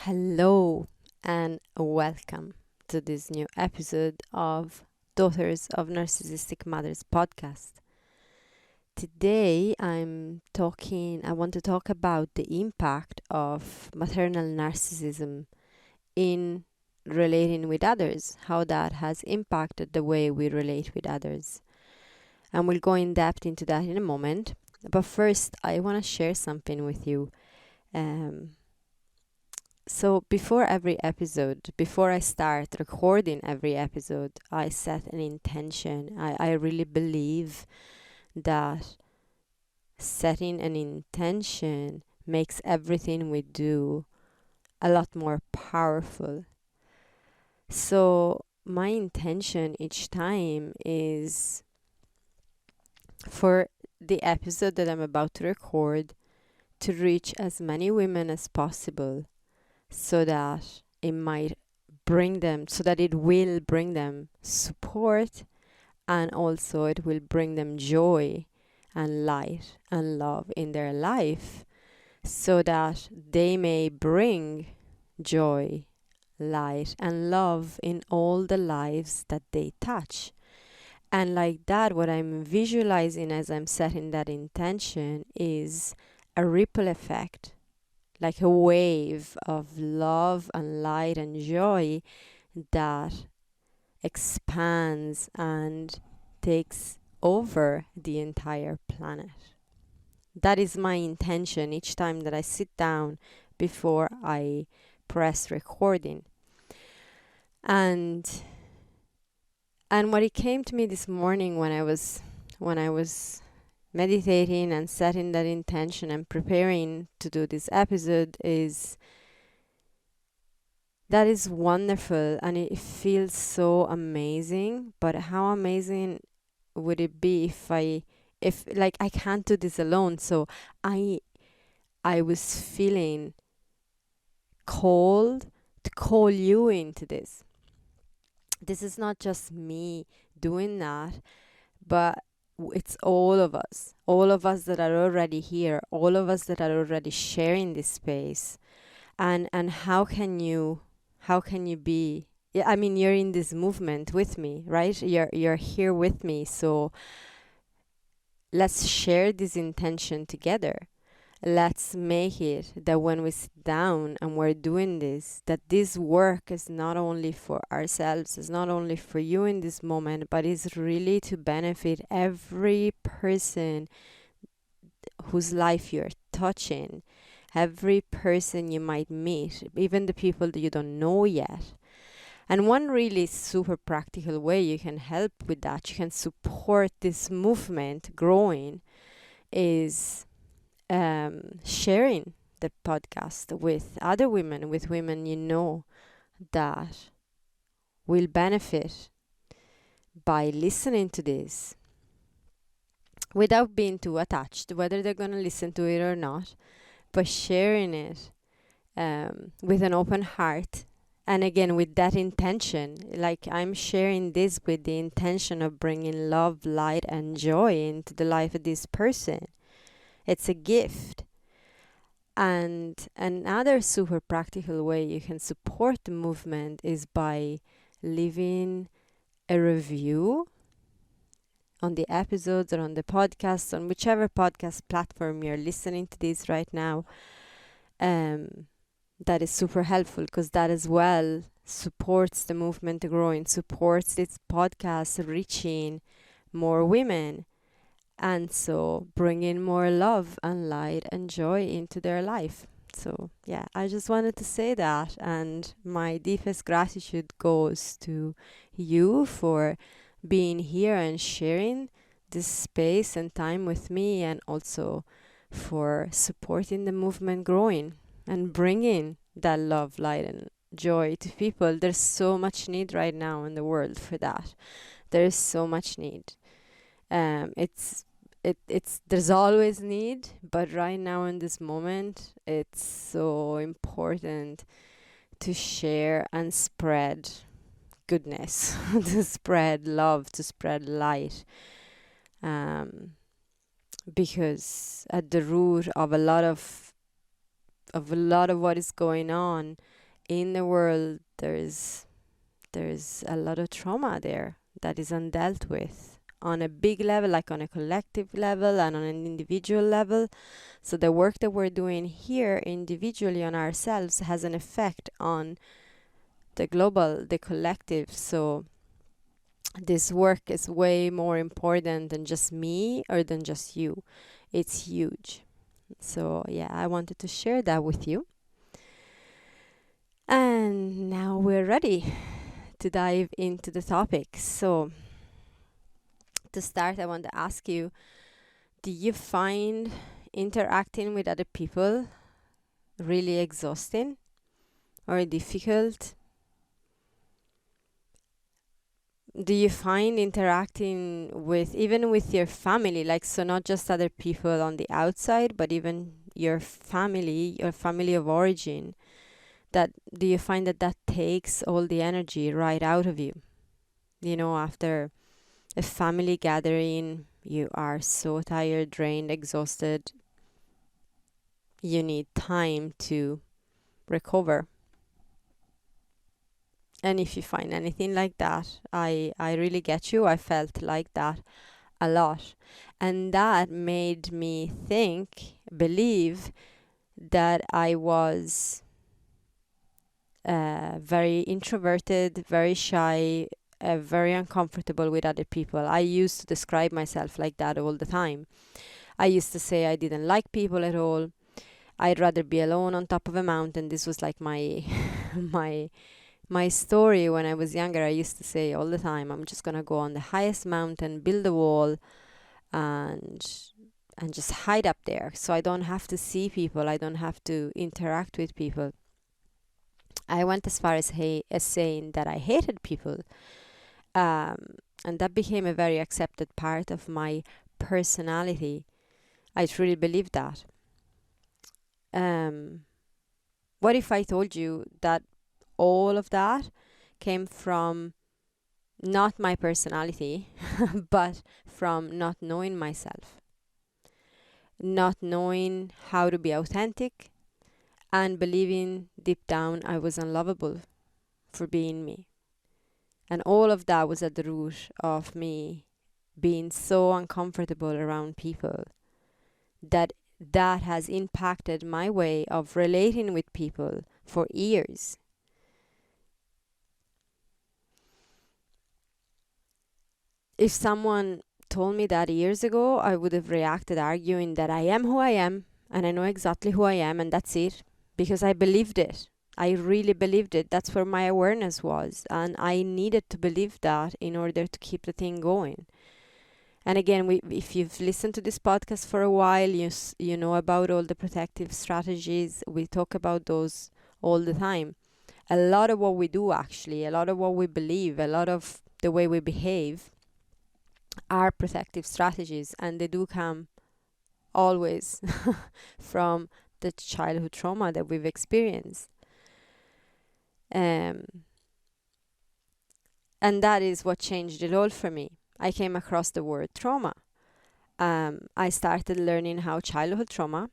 Hello and welcome to this new episode of Daughters of Narcissistic Mothers podcast. Today I want to talk about the impact of maternal narcissism in relating with others, how that has impacted the way we relate with others. And we'll go in depth into that in a moment. But first, I want to share something with you. So before I start recording every episode, I set an intention. I really believe that setting an intention makes everything we do a lot more powerful. So my intention each time is for the episode that I'm about to record to reach as many women as possible, so that it will bring them support, and also it will bring them joy and light and love in their life, so that they may bring joy, light and love in all the lives that they touch. And like that, what I'm visualizing as I'm setting that intention is a ripple effect, like a wave of love and light and joy that expands and takes over the entire planet. That is my intention each time that I sit down before I press recording. And what it came to me this morning when I was meditating and setting that intention and preparing to do this episode is that is wonderful, and it feels so amazing. But how amazing would it be if I can't do this alone? So I was feeling called to call you into this. This is not just me doing that, but it's all of us that are already here, all of us that are already sharing this space. And how can you be, I mean, you're in this movement with me, right? You're here with me, so let's share this intention together. Let's make it that when we sit down and we're doing this, that this work is not only for ourselves, it's not only for you in this moment, but it's really to benefit every person whose life you're touching, every person you might meet, even the people that you don't know yet. And one really super practical way you can help with that, you can support this movement growing, is sharing the podcast with other women, with women you know that will benefit by listening to this without being too attached, whether they're going to listen to it or not, but sharing it with an open heart. And again, with that intention, like I'm sharing this with the intention of bringing love, light, and joy into the life of this person. It's a gift. And another super practical way you can support the movement is by leaving a review on the episodes or on the podcast, on whichever podcast platform you're listening to this right now. That is super helpful, because that as well supports the movement growing, supports this podcast reaching more women, and so bringing more love and light and joy into their life. So yeah, I just wanted to say that, and my deepest gratitude goes to you for being here and sharing this space and time with me, and also for supporting the movement growing and bringing that love, light, and joy to people. There's so much need right now in the world for that. There is so much need. It's there's always need, but right now in this moment, it's so important to share and spread goodness, to spread love, to spread light. Because at the root of a lot of of a lot of what is going on in the world. There's a lot of trauma there that is undealt with on a big level, like on a collective level and on an individual level. So the work that we're doing here individually on ourselves has an effect on the global, the collective. So this work is way more important than just me or than just you. It's huge. So yeah, I wanted to share that with you. And now we're ready to dive into the topic. So to start, I want to ask you, do you find interacting with other people really exhausting or difficult? Do you find interacting with, even with your family, like, so not just other people on the outside, but even your family of origin, that do you find that takes all the energy right out of you? You know, after a family gathering, you are so tired, drained, exhausted. You need time to recover. And if you find anything like that, I really get you. I felt like that a lot. And that made me believe that I was very introverted, very shy, very uncomfortable with other people. I used to describe myself like that all the time. I used to say I didn't like people at all. I'd rather be alone on top of a mountain. This was like my my story when I was younger. I used to say all the time, I'm just gonna go on the highest mountain, build a wall, and just hide up there, so I don't have to see people. I don't have to interact with people. I went as far as saying that I hated people, and that became a very accepted part of my personality. I truly believe that. What if I told you that all of that came from not my personality, but from not knowing myself, not knowing how to be authentic, and believing deep down I was unlovable for being me. And all of that was at the root of me being so uncomfortable around people, that has impacted my way of relating with people for years. If someone told me that years ago, I would have reacted arguing that I am who I am and I know exactly who I am and that's it, because I believed it. I really believed it. That's where my awareness was, and I needed to believe that in order to keep the thing going. And again, if you've listened to this podcast for a while, you know about all the protective strategies. We talk about those all the time. A lot of what we do, actually, a lot of what we believe, a lot of the way we behave are protective strategies, and they do come always from the childhood trauma that we've experienced. And that is what changed it all for me. I came across the word trauma. I started learning how childhood trauma,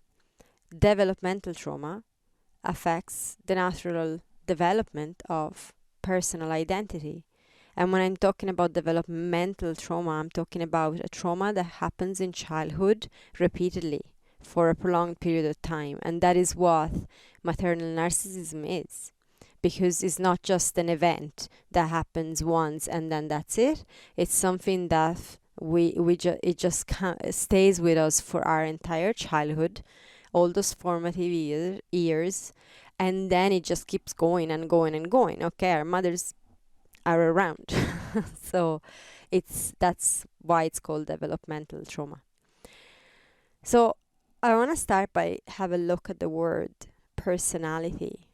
developmental trauma, affects the natural development of personal identity. And when I'm talking about developmental trauma, I'm talking about a trauma that happens in childhood repeatedly for a prolonged period of time. And that is what maternal narcissism is. Because it's not just an event that happens once and then that's it. It's something that it just stays with us for our entire childhood, all those formative years, and then it just keeps going and going and going. Okay, our mothers are around. So that's why it's called developmental trauma. So I want to start by have a look at the word personality.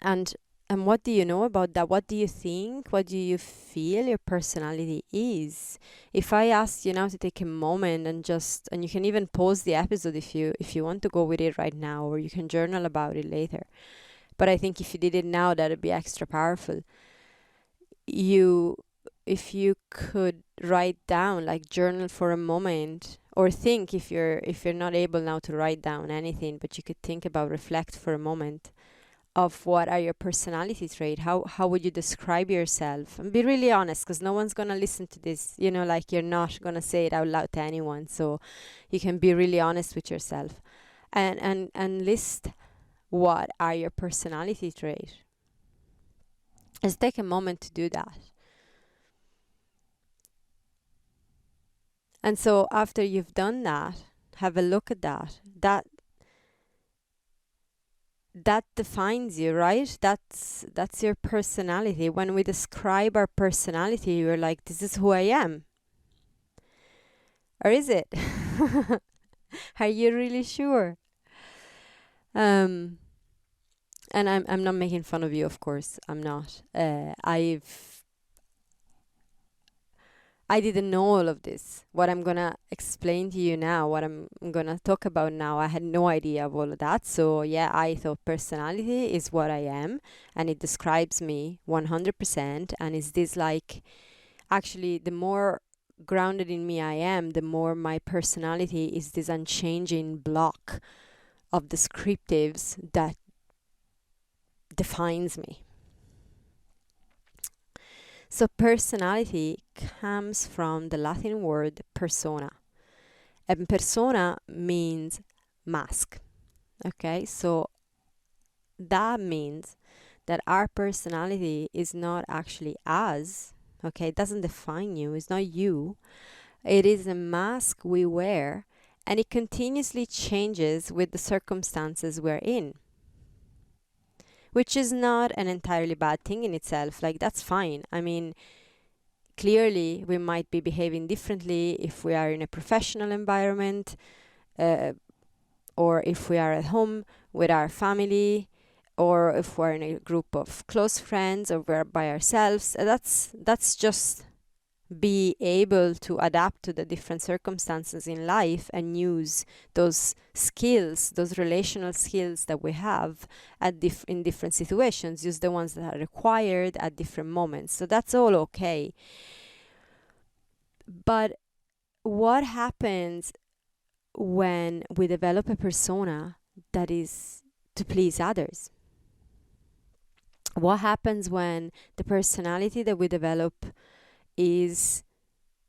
And what do you know about that? What do you think? What do you feel your personality is? If I asked you now to take a moment and you can even pause the episode if you want to go with it right now, or you can journal about it later. But I think if you did it now, that would be extra powerful. if you could write down, like journal for a moment, or think, if you're not able now to write down anything, but you could think about, reflect for a moment of what are your personality trait. How would you describe yourself? And be really honest, because no one's gonna listen to this. Like, you're not gonna say it out loud to anyone, so you can be really honest with yourself, and list what are your personality trait. Let's take a moment to do that. And so after you've done that, have a look at that. That defines you, right? That's your personality. When we describe our personality, we're like, this is who I am. Or is it? Are you really sure? And I'm not making fun of you, of course. I'm not. I didn't know all of this. What I'm gonna explain to you now, what I'm gonna talk about now, I had no idea of all of that. So yeah, I thought personality is what I am, and it describes me 100%. And is this like, actually, the more grounded in me I am, the more my personality is this unchanging block of descriptives that defines me. So personality comes from the Latin word persona. And persona means mask. Okay, so that means that our personality is not actually us. Okay, it doesn't define you, it's not you. It is a mask we wear, and it continuously changes with the circumstances we're in. Which is not an entirely bad thing in itself. Like, that's fine. I mean, clearly we might be behaving differently if we are in a professional environment, or if we are at home with our family, or if we're in a group of close friends, or we're by ourselves. That's just be able to adapt to the different circumstances in life and use those skills, those relational skills that we have in different situations, use the ones that are required at different moments. So that's all okay. But what happens when we develop a persona that is to please others? What happens when the personality that we develop is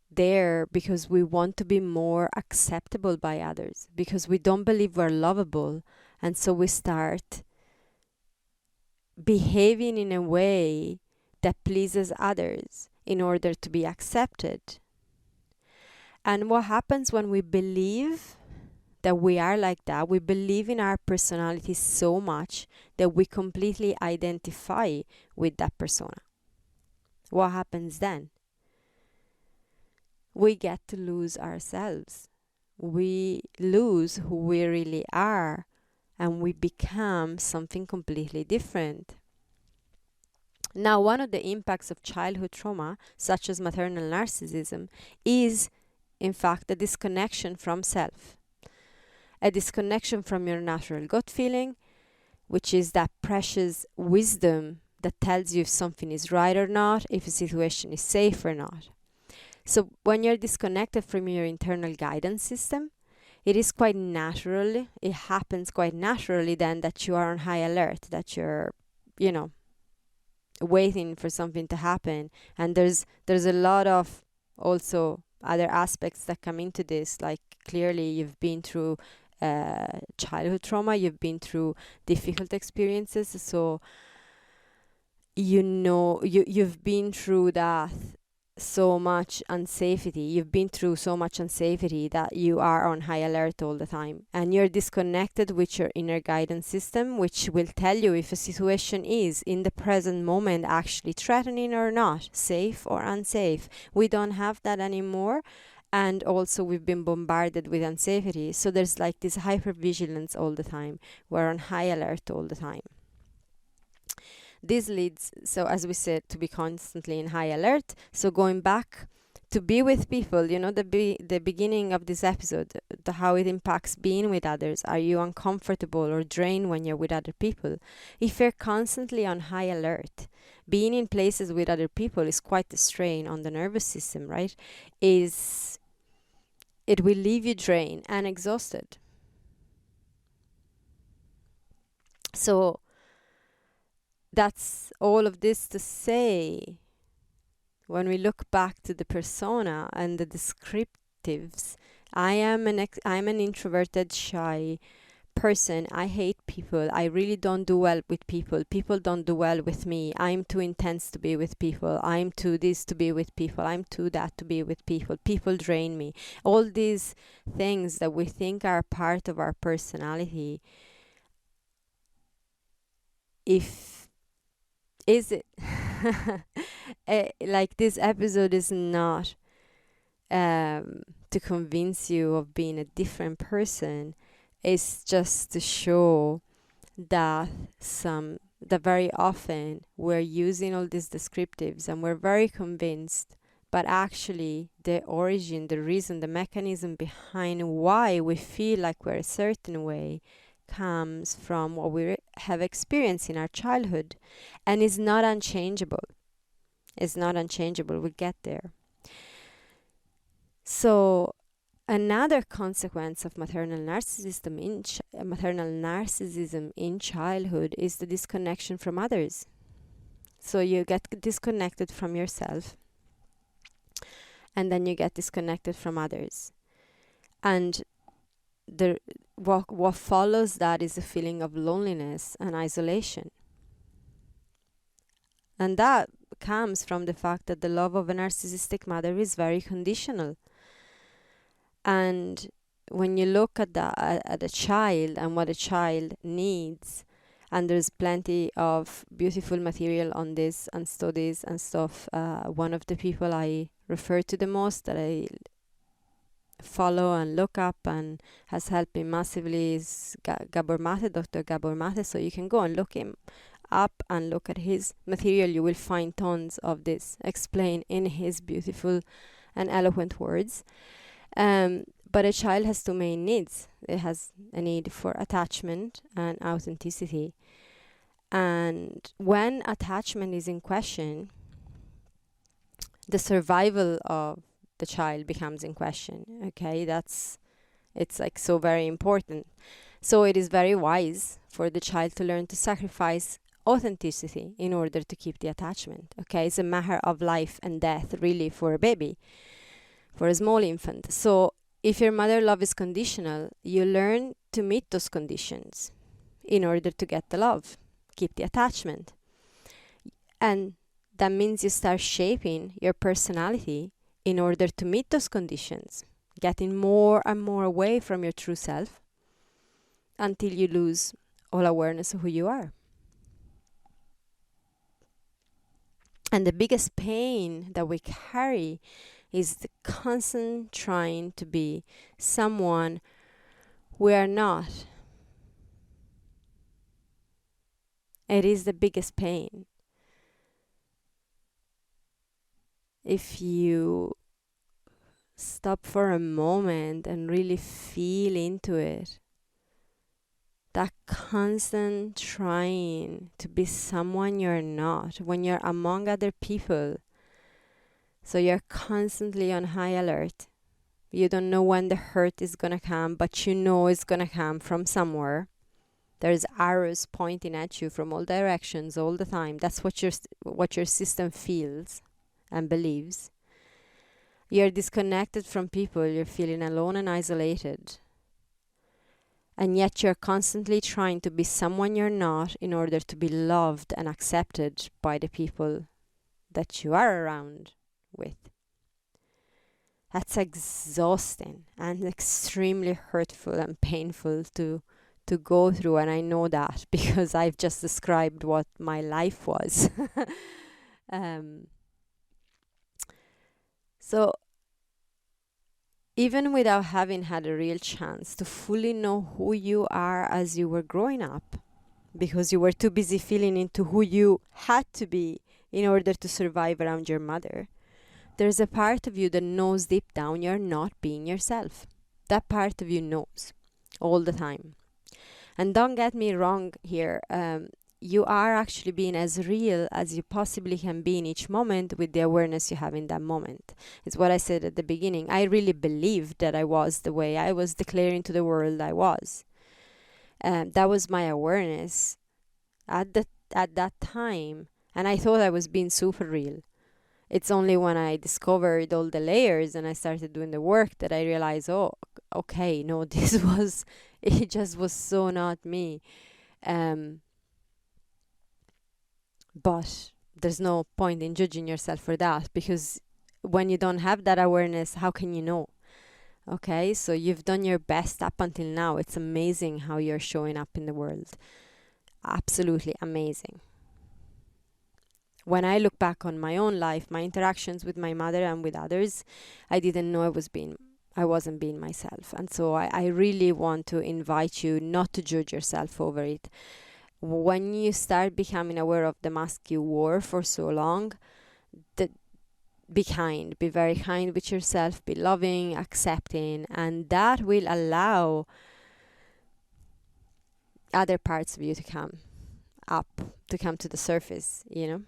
there because we want to be more acceptable by others, because we don't believe we're lovable, and so we start behaving in a way that pleases others in order to be accepted? And what happens when we believe that we are like that? We believe in our personality so much that we completely identify with that persona. What happens then? We get to lose ourselves. We lose who we really are, and we become something completely different. Now, one of the impacts of childhood trauma, such as maternal narcissism, is, in fact, a disconnection from self. A disconnection from your natural gut feeling, which is that precious wisdom that tells you if something is right or not, if a situation is safe or not. So when you're disconnected from your internal guidance system, it is quite natural, it happens quite naturally then that you are on high alert, that you're, waiting for something to happen. And there's a lot of also other aspects that come into this, like clearly you've been through childhood trauma, you've been through difficult experiences, so you've been through that so much unsafety. You've been through so much unsafety that you are on high alert all the time, and you're disconnected with your inner guidance system, which will tell you if a situation is in the present moment actually threatening or not, safe or unsafe. We don't have that anymore, and also we've been bombarded with unsafety, so there's like this hypervigilance all the time. We're on high alert all the time. This leads, so as we said, to be constantly in high alert. So going back to be with people, the beginning of this episode, how it impacts being with others. Are you uncomfortable or drained when you're with other people? If you're constantly on high alert, being in places with other people is quite a strain on the nervous system, right? It will leave you drained and exhausted. So that's all of this to say, when we look back to the persona and the descriptives, I'm an introverted, shy person. I hate people. I really don't do well with people. People don't do well with me. I'm too intense to be with people. I'm too this to be with people. I'm too that to be with people. People drain me. All these things that we think are part of our personality, is it like, this episode is not to convince you of being a different person. It's just to show that very often we're using all these descriptives and we're very convinced, but actually the origin, the reason, the mechanism behind why we feel like we're a certain way comes from what we have experienced in our childhood, and is not unchangeable. It's not unchangeable. We'll get there. So another consequence of maternal narcissism in childhood is the disconnection from others. So you get disconnected from yourself, and then you get disconnected from others. And what follows that is a feeling of loneliness and isolation. And that comes from the fact that the love of a narcissistic mother is very conditional. And when you look at a child and what a child needs, and there's plenty of beautiful material on this and studies and stuff. One of the people I refer to the most, that I follow and look up and has helped me massively, is Gabor Mate, Dr. Gabor Mate. So you can go and look him up and look at his material. You will find tons of this explained in his beautiful and eloquent words. But a child has two main needs. It has a need for attachment and authenticity. And when attachment is in question, the survival of the child becomes in question. Okay, it's like so very important. So it is very wise for the child to learn to sacrifice authenticity in order to keep the attachment. Okay, it's a matter of life and death, really, for a baby, for a small infant. So if your mother love is conditional, you learn to meet those conditions in order to get the love, keep the attachment. And that means you start shaping your personality in order to meet those conditions, getting more and more away from your true self until you lose all awareness of who you are. And the biggest pain that we carry is the constant trying to be someone we are not. It is the biggest pain. If you stop for a moment and really feel into it, that constant trying to be someone you're not when you're among other people. So you're constantly on high alert. You don't know when the hurt is gonna come, but you know it's gonna come from somewhere. There's arrows pointing at you from all directions all the time. That's what your system feels and believes. You're disconnected from people. You're feeling alone and isolated. And yet you're constantly trying to be someone you're not in order to be loved and accepted by the people that you are around with. That's exhausting and extremely hurtful and painful to go through, and I know that because I've just described what my life was. So even without having had a real chance to fully know who you are as you were growing up, because you were too busy feeling into who you had to be in order to survive around your mother, there's a part of you that knows deep down you're not being yourself. That part of you knows all the time. And don't get me wrong here. You are actually being as real as you possibly can be in each moment with the awareness you have in that moment. It's what I said at the beginning. I really believed that I was the way I was declaring to the world I was. That was my awareness at that time. And I thought I was being super real. It's only when I discovered all the layers and I started doing the work that I realized, oh, okay, no, it just was so not me. But there's no point in judging yourself for that, because when you don't have that awareness, how can you know? Okay, so you've done your best up until now. It's amazing how you're showing up in the world. Absolutely amazing. When I look back on my own life, my interactions with my mother and with others, I didn't know I wasn't being myself. And so I really want to invite you not to judge yourself over it. When you start becoming aware of the mask you wore for so long, be kind, be very kind with yourself, be loving, accepting, and that will allow other parts of you to come up, to come to the surface, you know.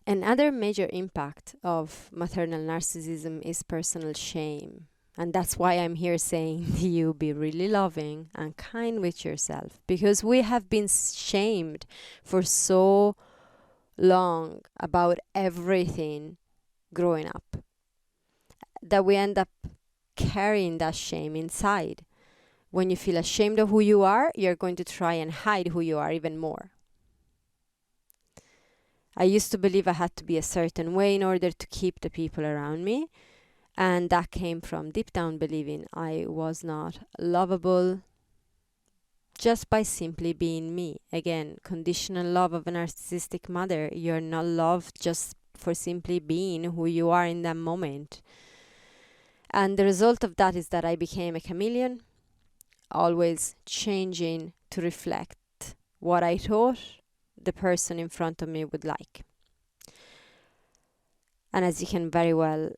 Another major impact of maternal narcissism is personal shame. And that's why I'm here saying to you, be really loving and kind with yourself. Because we have been shamed for so long about everything growing up, that we end up carrying that shame inside. When you feel ashamed of who you are, you're going to try and hide who you are even more. I used to believe I had to be a certain way in order to keep the people around me. And that came from deep down believing I was not lovable just by simply being me. Again, conditional love of a narcissistic mother. You're not loved just for simply being who you are in that moment. And the result of that is that I became a chameleon, always changing to reflect what I thought the person in front of me would like. And as you can very well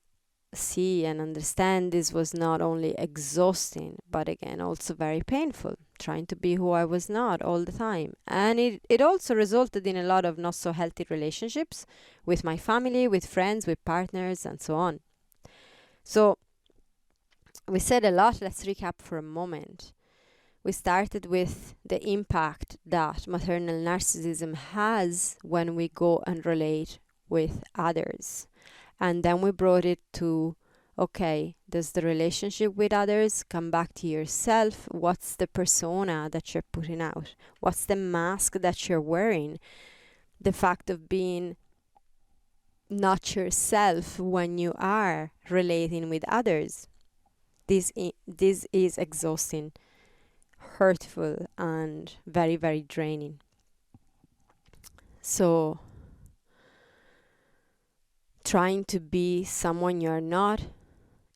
see and understand, this was not only exhausting, but again also very painful, trying to be who I was not all the time. And it also resulted in a lot of not so healthy relationships with my family, with friends, with partners, and so on. So we said a lot. Let's recap for a moment. We started with the impact that maternal narcissism has when we go and relate with others. And then we brought it to, okay, does the relationship with others come back to yourself? What's the persona that you're putting out? What's the mask that you're wearing? The fact of being not yourself when you are relating with others. This is exhausting, hurtful, and very, very draining. So trying to be someone you're not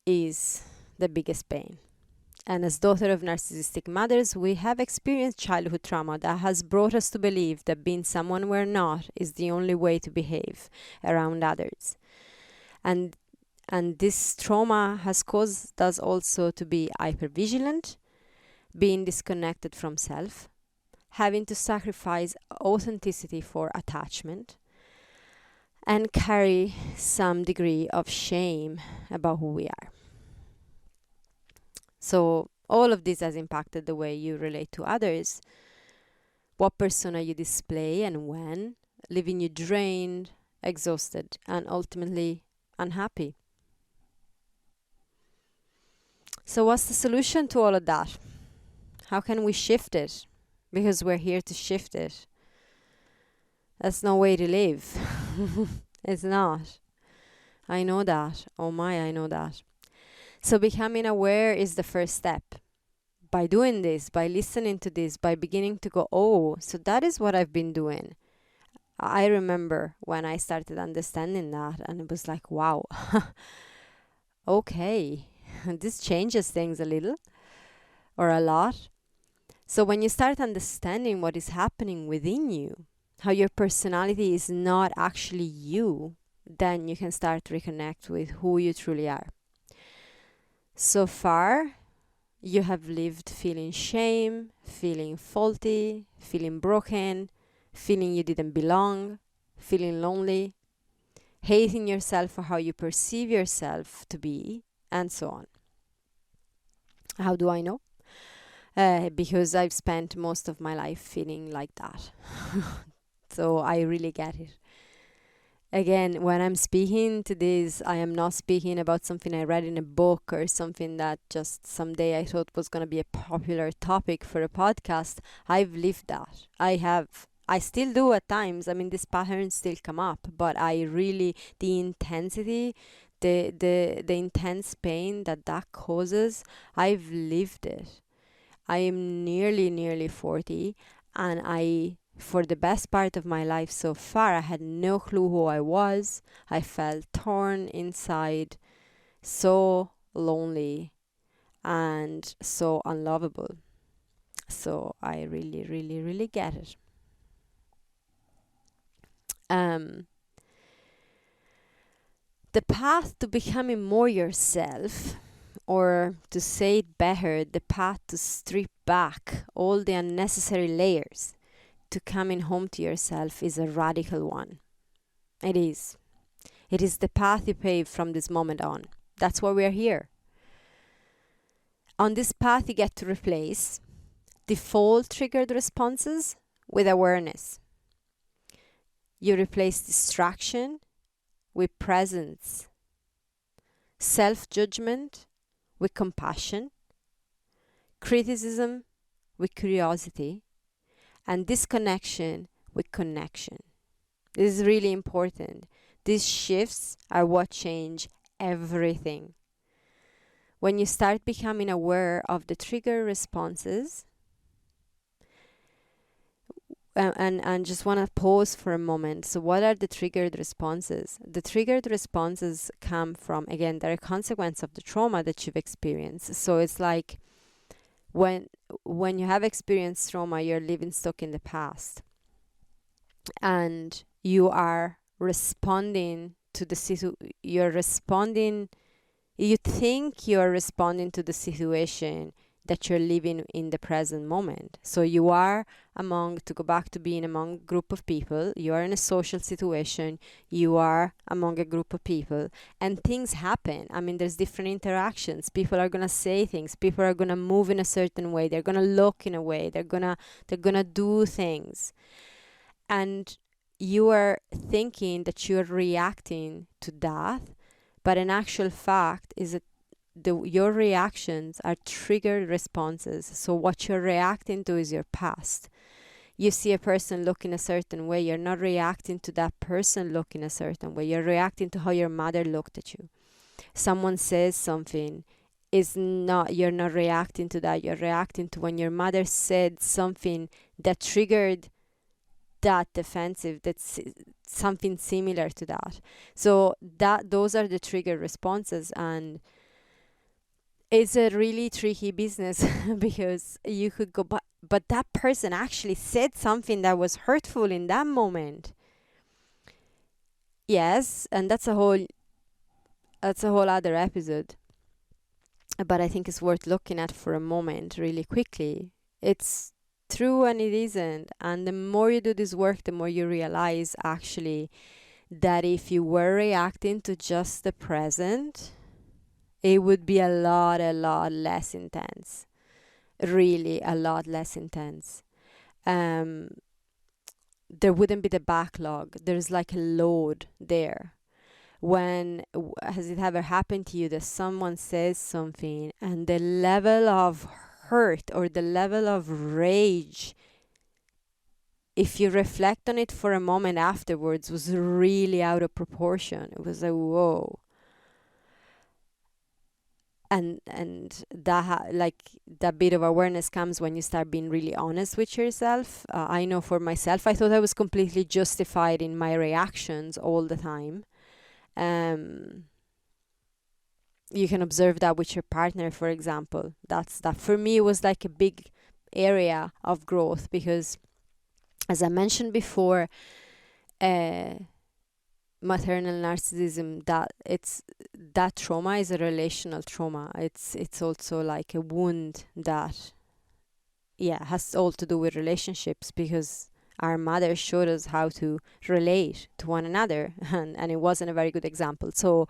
is the biggest pain. And as daughter of narcissistic mothers, we have experienced childhood trauma that has brought us to believe that being someone we're not is the only way to behave around others. And this trauma has caused us also to be hypervigilant, being disconnected from self, having to sacrifice authenticity for attachment, and carry some degree of shame about who we are. So all of this has impacted the way you relate to others, what persona you display and when, leaving you drained, exhausted, and ultimately unhappy. So what's the solution to all of that? How can we shift it? Because we're here to shift it. That's no way to live. It's not. I know that. Oh my, I know that. So becoming aware is the first step. By doing this, by listening to this, by beginning to go, oh, so that is what I've been doing. I remember when I started understanding that, and it was like, wow, okay, this changes things a little or a lot. So when you start understanding what is happening within you, how your personality is not actually you, then you can start to reconnect with who you truly are. So far, you have lived feeling shame, feeling faulty, feeling broken, feeling you didn't belong, feeling lonely, hating yourself for how you perceive yourself to be, and so on. How do I know? Because I've spent most of my life feeling like that. So I really get it. Again, when I'm speaking to this, I am not speaking about something I read in a book or something that just someday I thought was going to be a popular topic for a podcast. I've lived that. I still do at times. I mean, these patterns still come up, but I really, the intensity, the intense pain that causes, I've lived it. I am nearly 40, and for the best part of my life so far, I had no clue who I was. I felt torn inside, so lonely, and so unlovable. So I really get it. The path to becoming more yourself, or to say it better, the path to strip back all the unnecessary layers to coming home to yourself, is a radical one. It is. It is the path you pave from this moment on. That's why we're here. On this path, you get to replace default triggered responses with awareness. You replace distraction with presence, self-judgment with compassion, criticism with curiosity, and disconnection with connection. This is really important. These shifts are what change everything. When you start becoming aware of the trigger responses, and just want to pause for a moment. So what are the triggered responses? The triggered responses come from, again, they're a consequence of the trauma that you've experienced. So it's like when you have experienced trauma, you're living stuck in the past, and you are responding to the you think you're responding to the situation that you're living in the present moment. So you are to go back to being among a group of people, you are in a social situation, you are among a group of people, and things happen. I mean, there's different interactions. People are gonna say things, people are gonna move in a certain way, they're gonna look in a way, they're gonna do things. And you are thinking that you're reacting to that, but in actual fact is that your reactions are triggered responses. So what you're reacting to is your past. You see a person looking a certain way, you're not reacting to that person looking a certain way, you're reacting to how your mother looked at you. Someone says something, you're not reacting to that, you're reacting to when your mother said something that triggered that defensive, that's something similar to that. So those are the trigger responses, and it's a really tricky business because you could go, but that person actually said something that was hurtful in that moment. Yes, and that's a whole other episode. But I think it's worth looking at for a moment, really quickly. It's true and it isn't. And the more you do this work, the more you realize actually that if you were reacting to just the present, it would be a lot less intense. Really, a lot less intense. There wouldn't be the backlog. There's like a load there. Has it ever happened to you that someone says something and the level of hurt or the level of rage, if you reflect on it for a moment afterwards, was really out of proportion? It was like, whoa. And that bit of awareness comes when you start being really honest with yourself. I know for myself, I thought I was completely justified in my reactions all the time. You can observe that with your partner, for example. That for me was like a big area of growth, because as I mentioned before, maternal narcissism, that trauma is a relational trauma. It's also like a wound that, yeah, has all to do with relationships, because our mother showed us how to relate to one another, and it wasn't a very good example. So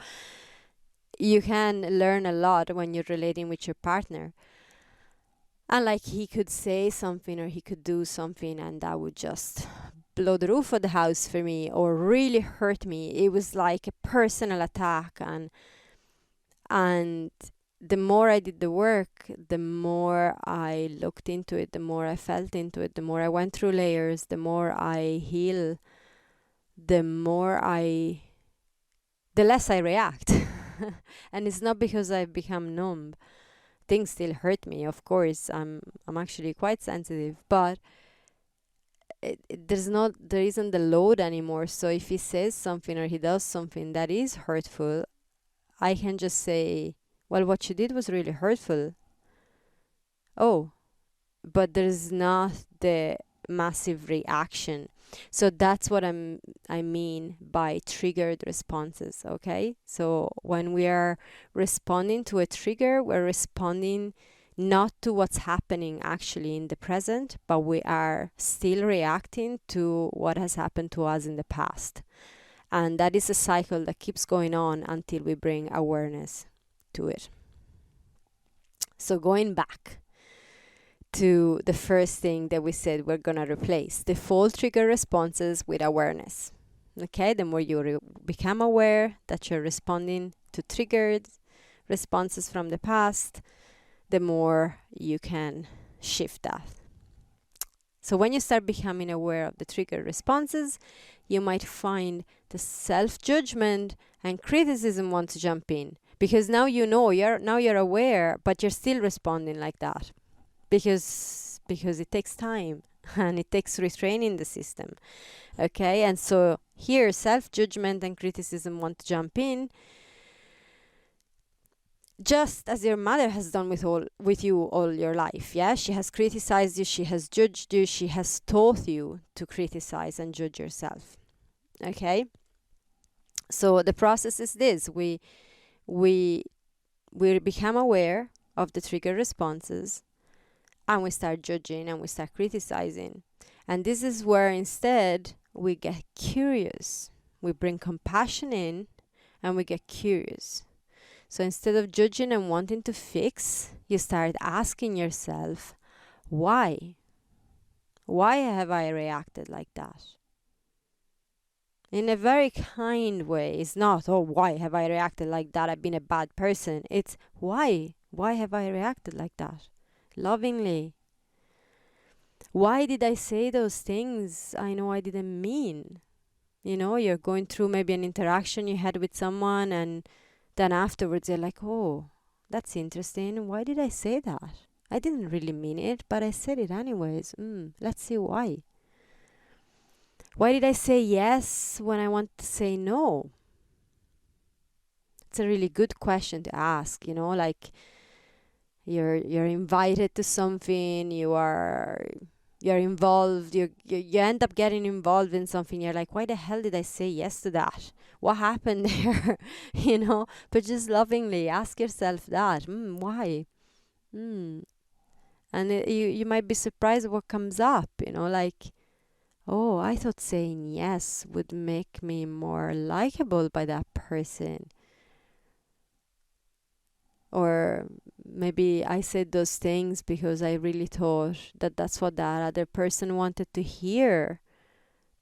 you can learn a lot when you're relating with your partner. And like, he could say something or he could do something, and that would just blow the roof of the house for me, or really hurt me. It was like a personal attack. And the more I did the work, the more I looked into it, the more I felt into it, the more I went through layers, the more I heal, the less I react. And it's not because I've become numb. Things still hurt me, of course. I'm actually quite sensitive, but there isn't the load anymore. So if he says something or he does something that is hurtful, I can just say, well, what you did was really hurtful. Oh, but there's not the massive reaction. So that's what I mean by triggered responses, okay? So when we are responding to a trigger, we're responding not to what's happening actually in the present, but we are still reacting to what has happened to us in the past. And that is a cycle that keeps going on until we bring awareness to it. So going back to the first thing that we said, we're going to replace default trigger responses with awareness. Okay, the more you become aware that you're responding to triggered responses from the past, the more you can shift that. So when you start becoming aware of the trigger responses, you might find the self-judgment and criticism want to jump in, because now you're aware, but you're still responding like that, because it takes time and it takes retraining the system. Okay, and so here self-judgment and criticism want to jump in, just as your mother has done with you all your life. Yeah, she has criticized you, she has judged you, she has taught you to criticize and judge yourself. Okay, so the process is this: we become aware of the trigger responses, and we start judging and we start criticizing. And this is where instead we get curious. We bring compassion in and we get curious. So instead of judging and wanting to fix, you start asking yourself, why? Why have I reacted like that? In a very kind way. It's not, oh, why have I reacted like that? I've been a bad person. It's why? Why have I reacted like that? Lovingly. Why did I say those things I know I didn't mean? You know, you're going through maybe an interaction you had with someone, and then afterwards you're like, oh, that's interesting. Why did I say that? I didn't really mean it, but I said it anyways. Let's see why. Why did I say yes when I want to say no? It's a really good question to ask, you know, like you're invited to something, you're involved, you end up getting involved in something. You're like, why the hell did I say yes to that? What happened there? You know, but just lovingly ask yourself that. Why? And you might be surprised what comes up, you know, like, oh, I thought saying yes would make me more likable by that person. Or maybe I said those things because I really thought that that's what that other person wanted to hear.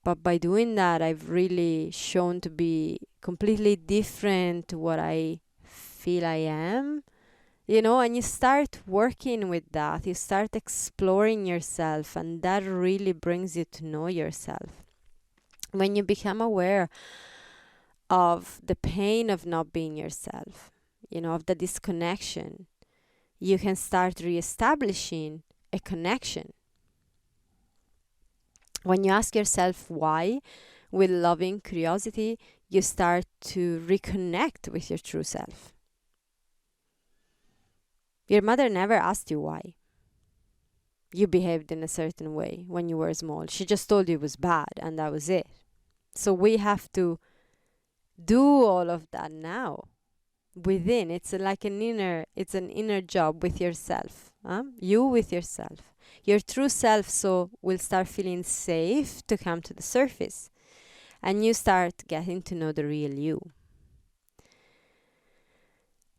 But by doing that, I've really shown to be completely different to what I feel I am. You know, and you start working with that. You start exploring yourself, and that really brings you to know yourself. When you become aware of the pain of not being yourself, you know, of the disconnection, you can start reestablishing a connection. When you ask yourself why, with loving curiosity, you start to reconnect with your true self. Your mother never asked you why you behaved in a certain way when you were small. She just told you it was bad, and that was it. So we have to Do all of that now within. It's like an inner job with yourself. You with yourself. Your true self so will start feeling safe to come to the surface. And you start getting to know the real you.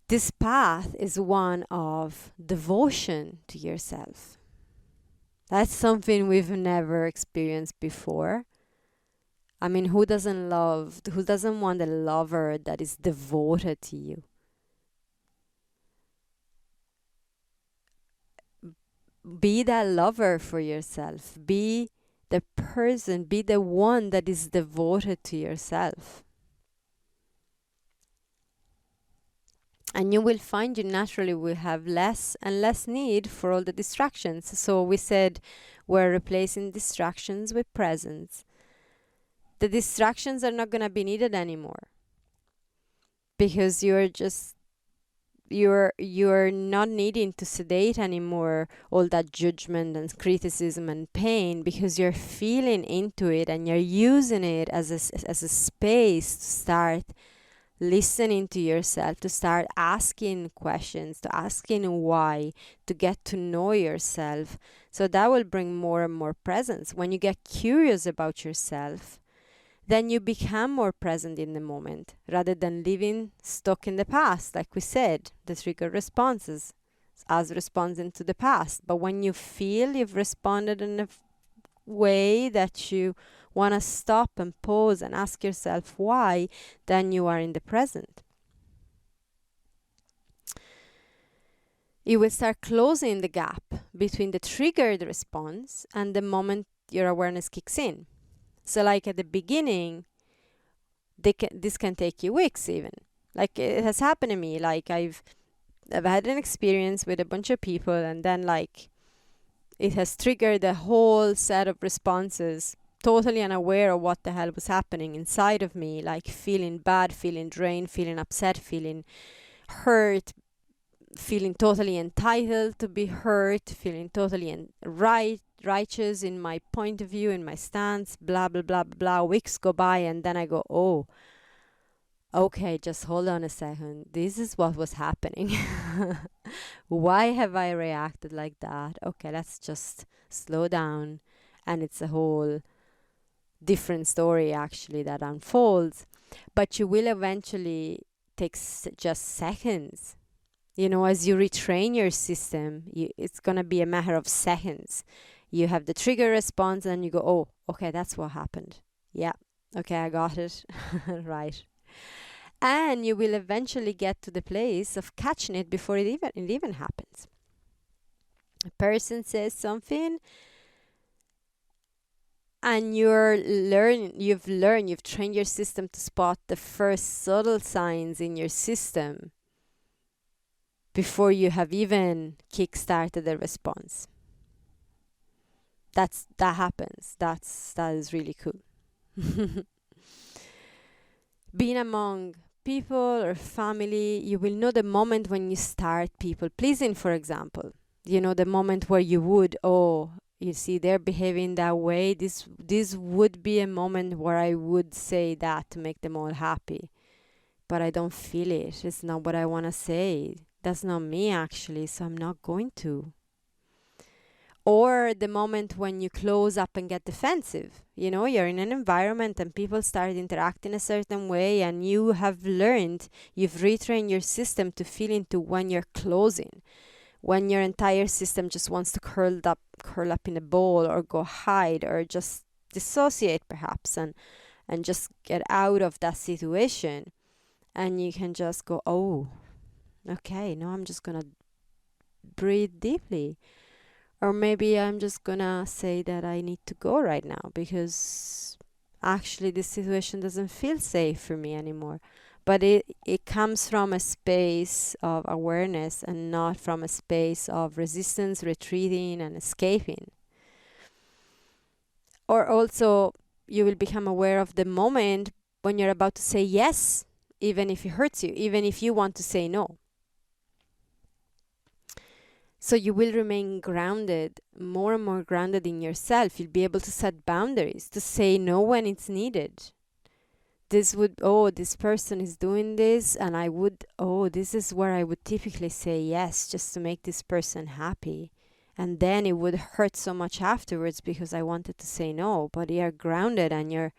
This path is one of devotion to yourself. That's something we've never experienced before. I mean, who doesn't want a lover that is devoted to you? Be that lover for yourself. Be the person, be the one that is devoted to yourself. And you will find you naturally will have less and less need for all the distractions. So we said we're replacing distractions with presence. The distractions are not going to be needed anymore because you're not needing to sedate anymore all that judgment and criticism and pain, because you're feeling into it and you're using it as a space to start listening to yourself, to start asking questions, to asking why, to get to know yourself. So that will bring more and more presence. When you get curious about yourself, then you become more present in the moment rather than living stuck in the past. Like we said, the trigger responses as responding to the past. But when you feel you've responded in a way that you want to stop and pause and ask yourself why, then you are in the present. You will start closing the gap between the triggered response and the moment your awareness kicks in. So like at the beginning, this can take you weeks even. Like it has happened to me. Like I've had an experience with a bunch of people, and then like it has triggered a whole set of responses, totally unaware of what the hell was happening inside of me, like feeling bad, feeling drained, feeling upset, feeling hurt, feeling totally entitled to be hurt, feeling totally righteous in my point of view, in my stance, blah, blah, blah, blah. Weeks go by and then I go, oh, okay, just hold on a second. This is what was happening. Why have I reacted like that? Okay, let's just slow down. And it's a whole different story actually that unfolds. But you will eventually take just seconds. You know, as you retrain your system, it's going to be a matter of seconds. You have the trigger response and you go, oh, okay, that's what happened. Yeah, okay, I got it. Right. And you will eventually get to the place of catching it before it even happens. A person says something and you've trained your system to spot the first subtle signs in your system before you have even kick-started the response. That happens. That is really cool. Being among people or family, you will know the moment when you start people pleasing, for example. You know, the moment where you would, you see they're behaving that way. This would be a moment where I would say that to make them all happy. But I don't feel it. It's not what I want to say. That's not me actually, so I'm not going to. Or the moment when you close up and get defensive. You know, you're in an environment and people start interacting a certain way and you've retrained your system to feel into when you're closing. When your entire system just wants to curl up in a ball or go hide or just dissociate perhaps and just get out of that situation. And you can just go, oh, okay, now I'm just going to breathe deeply. Or maybe I'm just going to say that I need to go right now because actually this situation doesn't feel safe for me anymore. But it comes from a space of awareness and not from a space of resistance, retreating, and escaping. Or also, you will become aware of the moment when you're about to say yes, even if it hurts you, even if you want to say no. So you will remain grounded, more and more grounded in yourself. You'll be able to set boundaries, to say no when it's needed, this person is doing this, and this is where I would typically say yes just to make this person happy. And then it would hurt so much afterwards because I wanted to say no, but you're grounded and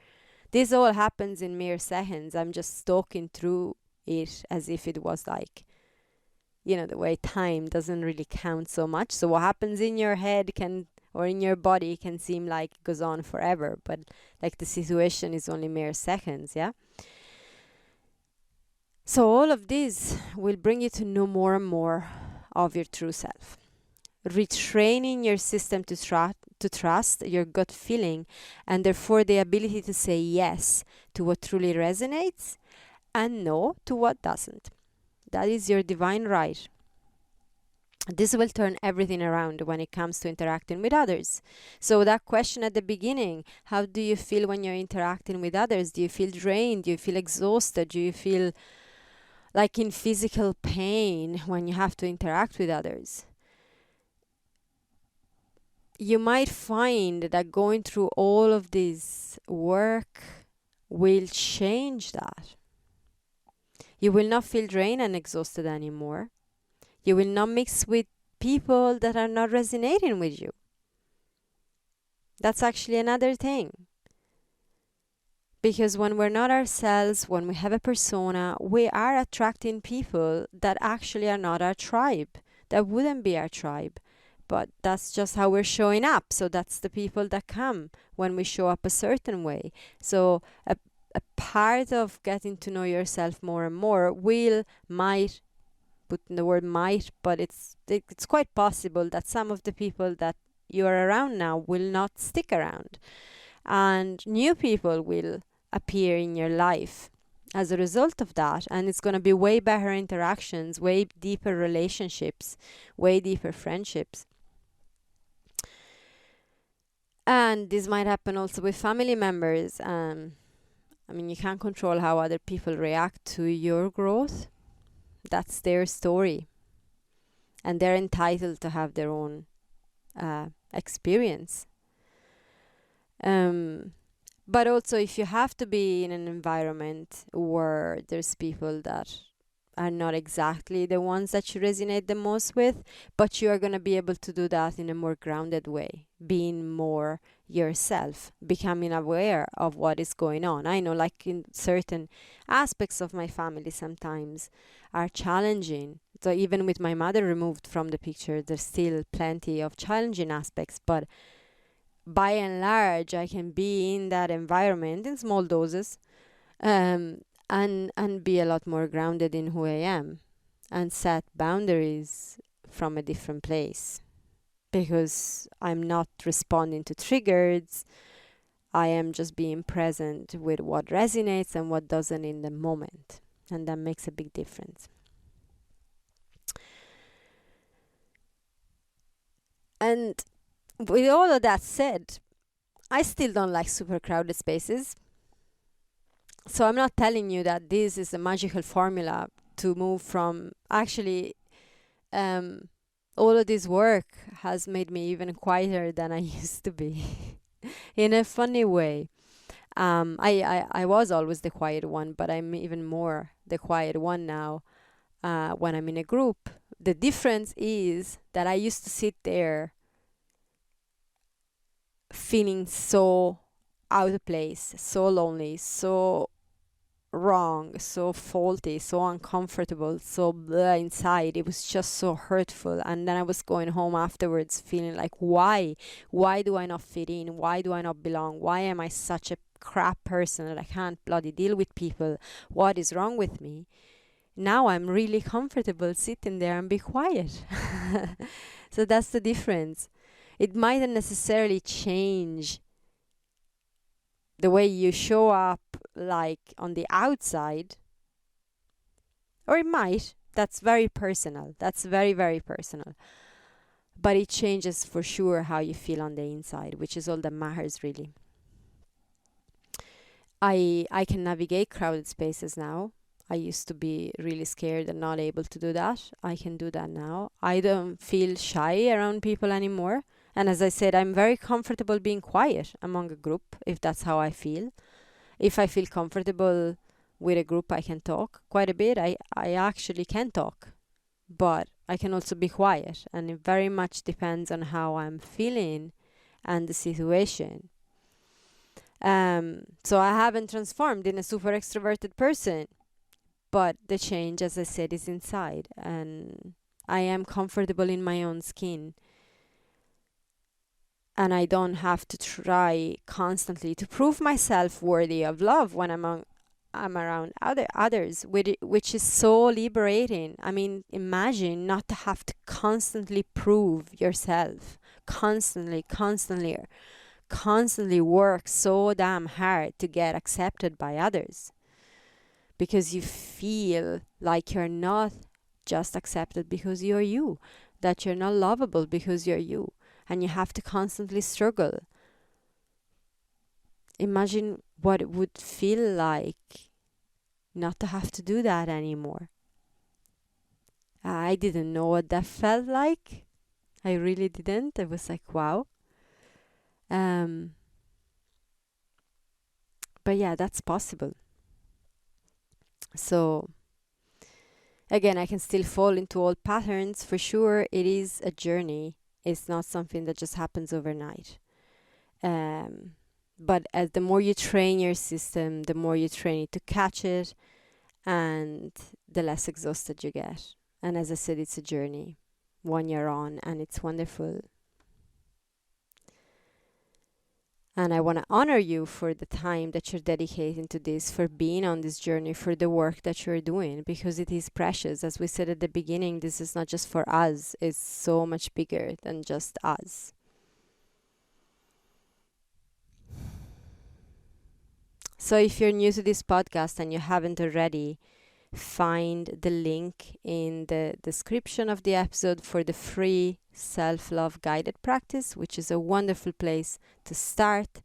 this all happens in mere seconds. I'm just stalking through it as if it was like, the way time doesn't really count so much. So what happens in your head or in your body can seem like it goes on forever, but like the situation is only mere seconds, yeah? So all of this will bring you to know more and more of your true self. Retraining your system to trust your gut feeling, and therefore the ability to say yes to what truly resonates and no to what doesn't. That is your divine right. This will turn everything around when it comes to interacting with others. So that question at the beginning, how do you feel when you're interacting with others? Do you feel drained? Do you feel exhausted? Do you feel like in physical pain when you have to interact with others? You might find that going through all of this work will change that. You will not feel drained and exhausted anymore. You will not mix with people that are not resonating with you. That's actually another thing. Because when we're not ourselves, when we have a persona, we are attracting people that actually are not our tribe, that wouldn't be our tribe. But that's just how we're showing up. So that's the people that come when we show up a certain way. So a part of getting to know yourself more and more might put in the word might, but it's quite possible that some of the people that you are around now will not stick around, and new people will appear in your life as a result of that, and it's going to be way better interactions, way deeper relationships, way deeper friendships. And this might happen also with family members. You can't control how other people react to your growth. That's their story. And they're entitled to have their own experience. But also, if you have to be in an environment where there's people that are not exactly the ones that you resonate the most with, but you are going to be able to do that in a more grounded way, being more yourself, becoming aware of what is going on. I know, like in certain aspects of my family sometimes are challenging. So even with my mother removed from the picture, there's still plenty of challenging aspects, but by and large, I can be in that environment in small doses, and be a lot more grounded in who I am, and set boundaries from a different place, because I'm not responding to triggers. I am just being present with what resonates and what doesn't in the moment, and that makes a big difference. And with all of that said, I still don't like super crowded spaces. So I'm not telling you that this is a magical formula to move from. Actually, all of this work has made me even quieter than I used to be in a funny way. I was always the quiet one, but I'm even more the quiet one now when I'm in a group. The difference is that I used to sit there feeling so out of place, so lonely, so wrong, so faulty, so uncomfortable, so blah inside. It was just so hurtful. And then I was going home afterwards feeling like, why do I not fit in? Why do I not belong? Why am I such a crap person that I can't bloody deal with people? What is wrong with me? Now I'm really comfortable sitting there and be quiet. So that's the difference. It mightn't necessarily change the way you show up, like on the outside, or it might. That's very personal. That's very, very personal. But it changes for sure how you feel on the inside, which is all that matters, really. I can navigate crowded spaces now. I used to be really scared and not able to do that. I can do that now. I don't feel shy around people anymore. And as I said, I'm very comfortable being quiet among a group if that's how I feel. If I feel comfortable with a group, I can talk quite a bit. I actually can talk, but I can also be quiet, and it very much depends on how I'm feeling and the situation. So I haven't transformed in a super extroverted person, but the change, as I said, is inside, and I am comfortable in my own skin, and I don't have to try constantly to prove myself worthy of love when I'm around others, which is so liberating. I mean, imagine not to have to constantly prove yourself, constantly work so damn hard to get accepted by others, because you feel like you're not just accepted because you're you, that you're not lovable because you're you, and you have to constantly struggle. Imagine what it would feel like not to have to do that anymore. I didn't know what that felt like. I really didn't. I was like, wow. Um, but yeah, that's possible. So again, I can still fall into old patterns for sure. It is a journey. It's not something that just happens overnight. Um, but as the more you train your system, the more you train it to catch it, and the less exhausted you get. And as I said, it's a journey, one you're on, and it's wonderful. And I want to honor you for the time that you're dedicating to this, for being on this journey, for the work that you're doing, because it is precious. As we said at the beginning, this is not just for us, it's so much bigger than just us. So if you're new to this podcast and you haven't already, find the link in the description of the episode for the free self-love guided practice, which is a wonderful place to start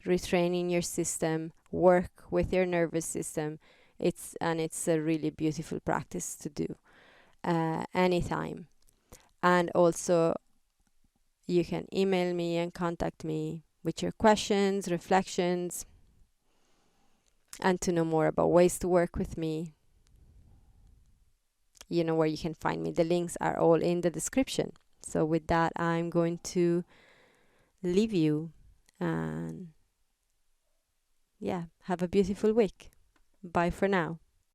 retraining your system, work with your nervous system. It's a really beautiful practice to do anytime. And also, you can email me and contact me with your questions, reflections, and to know more about ways to work with me. You know where you can find me. The links are all in the description. So with that, I'm going to leave you, and yeah, have a beautiful week. Bye for now.